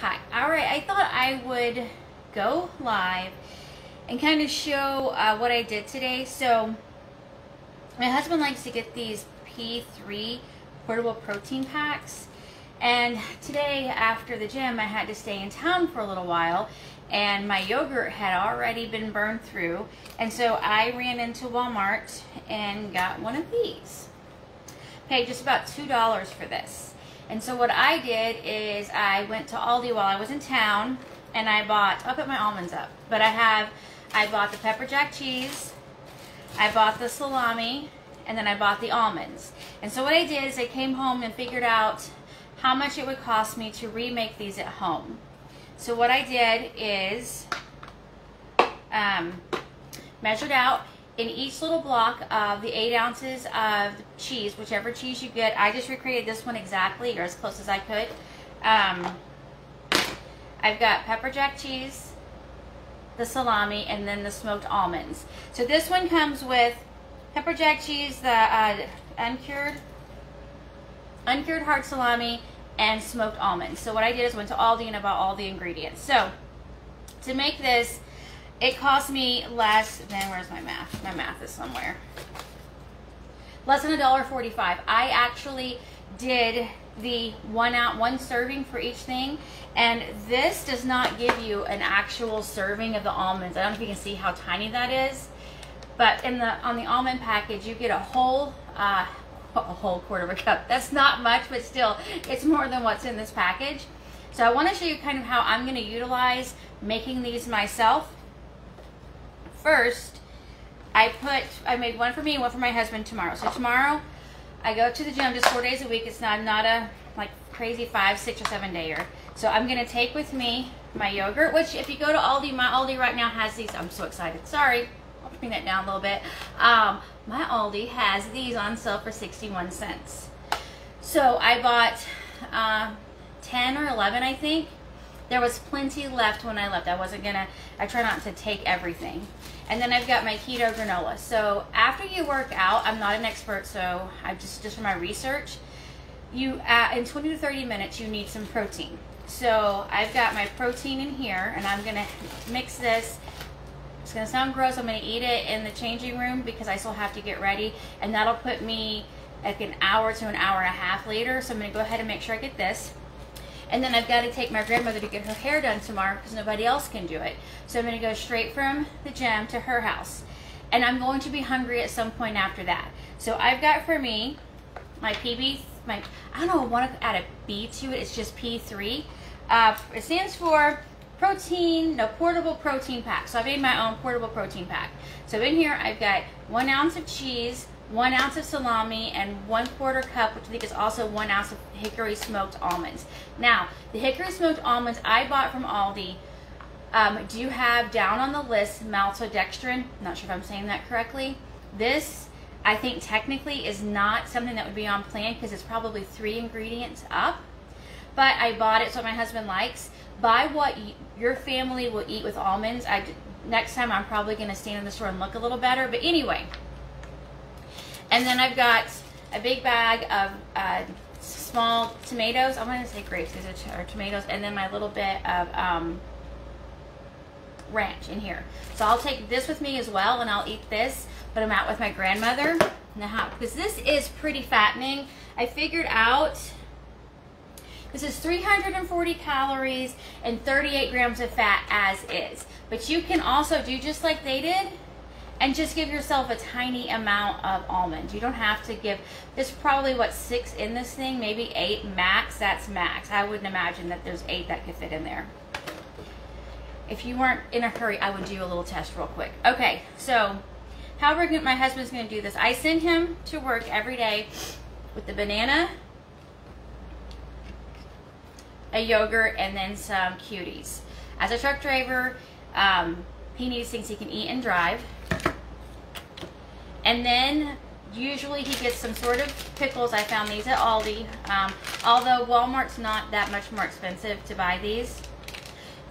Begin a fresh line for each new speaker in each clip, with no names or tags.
Hi. All right, I thought I would go live and kind of show what I did today. So my husband likes to get these P3 portable protein packs. And today after the gym, I had to stay in town for a little while, and my yogurt had already been burned through. And so I ran into Walmart and got one of these. Paid just about $2 for this. And so what I did is I went to Aldi while I was in town, and I bought, I'll put my almonds up, but I bought the pepper jack cheese, I bought the salami, and then I bought the almonds. And so what I did is I came home and figured out how much it would cost me to remake these at home. So what I did is measured out in each little block of the 8 ounces of cheese, whichever cheese you get. I just recreated this one exactly, or as close as I could. I've got pepper jack cheese, the salami, and then the smoked almonds. So this one comes with pepper jack cheese, the uncured hard salami, and smoked almonds. So what I did is went to Aldi and I bought all the ingredients. So to make this, it cost me less than, where's my math? My math is somewhere. Less than $1.45. I actually did the one serving for each thing, and this does not give you an actual serving of the almonds. I don't know if you can see how tiny that is, but on the almond package you get a whole quarter of a cup. That's not much, but still it's more than what's in this package. So I want to show you kind of how I'm going to utilize making these myself. First, I made one for me and one for my husband tomorrow. So tomorrow I go to the gym just 4 days a week. It's not a like crazy 5, 6, or 7 dayer. So I'm going to take with me my yogurt, which if you go to Aldi, my Aldi right now has these. I'm so excited. Sorry. I'll bring that down a little bit. My Aldi has these on sale for 61 cents. So I bought 10 or 11, I think. There was plenty left when I left. I try not to take everything. And then I've got my keto granola. So after you work out, I'm not an expert, so I just from my research, in 20 to 30 minutes you need some protein. So I've got my protein in here, and I'm gonna mix this. It's gonna sound gross. I'm gonna eat it in the changing room because I still have to get ready, and that'll put me like an hour to an hour and a half later. So I'm gonna go ahead and make sure I get this. And then I've got to take my grandmother to get her hair done tomorrow because nobody else can do it. So I'm going to go straight from the gym to her house. And I'm going to be hungry at some point after that. So I've got for me my PB, I don't know, I want to add a B to it. It's just P3. It stands for portable protein pack. So I made my own portable protein pack. So in here I've got 1 ounce of cheese, 1 ounce of salami, and 1/4 cup, which I think is also 1 ounce of hickory smoked almonds. Now, the hickory smoked almonds I bought from Aldi do have down on the list maltodextrin. I'm not sure if I'm saying that correctly. This, I think technically is not something that would be on plan because it's probably 3 ingredients up. But I bought it so my husband likes. Buy what your family will eat with almonds. Next time I'm probably going to stand in the store and look a little better. But anyway. And then I've got a big bag of small tomatoes. I'm going to say grapes because they're tomatoes. And then my little bit of ranch in here. So I'll take this with me as well, and I'll eat this. But I'm out with my grandmother. Now, because this is pretty fattening, I figured out this is 340 calories and 38 grams of fat as is. But you can also do just like they did and just give yourself a tiny amount of almonds. You don't have to give, there's probably, 6 in this thing, maybe 8 max. That's max. I wouldn't imagine that there's 8 that could fit in there. If you weren't in a hurry, I would do a little test real quick. Okay, so how my husband's gonna do this. I send him to work every day with the banana, a yogurt, and then some cuties. As a truck driver, he needs things he can eat and drive. And then usually he gets some sort of pickles. I found these at Aldi. Although Walmart's not that much more expensive to buy these.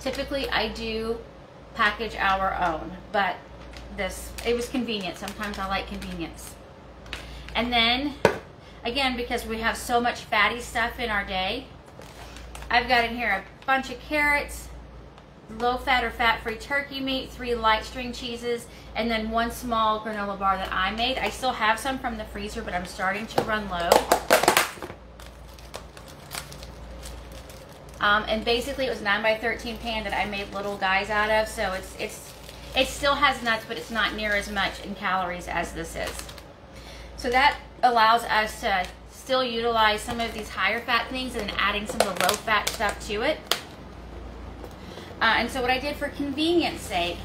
Typically I do package our own, but it was convenient. Sometimes I like convenience. And then, again, because we have so much fatty stuff in our day, I've got in here bunch of carrots, low-fat or fat-free turkey meat, 3 light string cheeses, and then 1 small granola bar that I made. I still have some from the freezer, but I'm starting to run low. And basically it was 9x13 pan that I made little guys out of, so it still has nuts, but it's not near as much in calories as this is. So that allows us to still utilize some of these higher fat things and adding some of the low fat stuff to it. And so what I did for convenience sake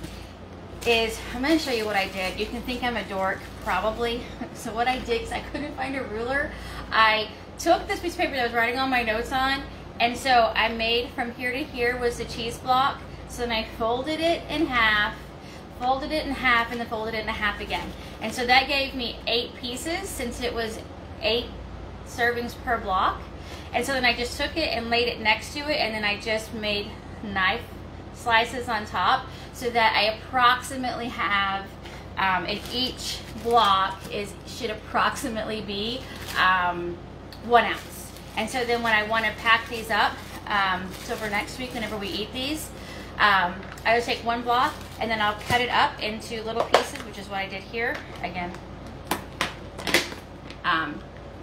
is, I'm going to show you what I did. You can think I'm a dork, probably. So what I did, because I couldn't find a ruler, I took this piece of paper that I was writing all my notes on, and so I made from here to here was the cheese block. So then I folded it in half, folded it in half, and then folded it in half again. And so that gave me 8 pieces, since it was 8 servings per block. And so then I just took it and laid it next to it, and then I just made knife slices on top, so that I approximately have, in each block should approximately be 1 ounce. And so then when I want to pack these up, so for next week, whenever we eat these, I would take 1 block and then I'll cut it up into little pieces, which is what I did here again.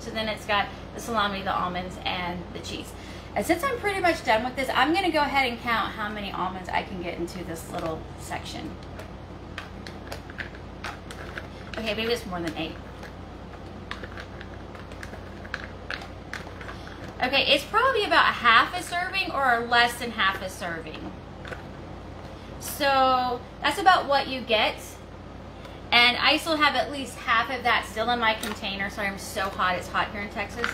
So then it's got the salami, the almonds, and the cheese. And since I'm pretty much done with this, I'm going to go ahead and count how many almonds I can get into this little section. Okay, maybe it's more than 8. Okay, it's probably about half a serving or less than half a serving. So that's about what you get. And I still have at least half of that still in my container. Sorry, I'm so hot. It's hot here in Texas.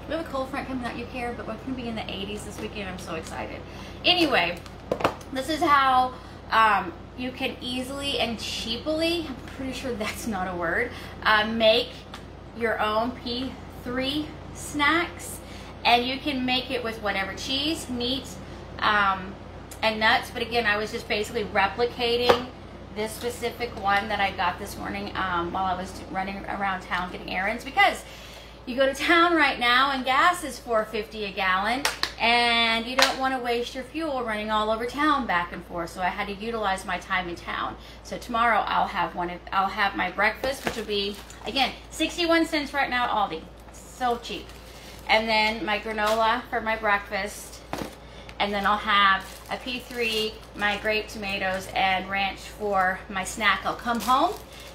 We have a cold front coming out, you care, but we're going to be in the 80s this weekend. I'm so excited. Anyway, this is how you can easily and cheaply, I'm pretty sure that's not a word, make your own P3 snacks. And you can make it with whatever cheese, meat, and nuts. But again, I was just basically replicating this specific one that I got this morning while I was running around town getting errands, because you go to town right now and gas is $4.50 a gallon, and you don't want to waste your fuel running all over town back and forth. So I had to utilize my time in town. So tomorrow I'll have my breakfast, which will be, again, 61 cents right now at Aldi. So cheap. And then my granola for my breakfast, and then I'll have a P3, my grape tomatoes, and ranch for my snack. I'll come home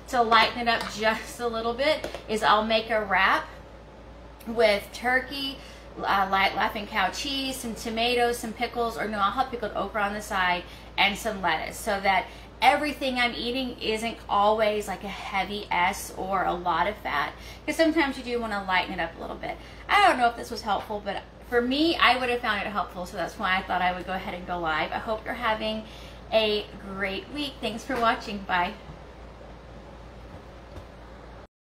to lighten it up just a little bit. I'll make a wrap with turkey, light Laughing Cow cheese, some tomatoes, some pickles, or no, I'll have pickled okra on the side, and some lettuce, so that everything I'm eating isn't always like a heavy S or a lot of fat, because sometimes you do want to lighten it up a little bit. I don't know if this was helpful, but for me, I would have found it helpful, so that's why I thought I would go ahead and go live. I hope you're having a great week. Thanks for watching. Bye.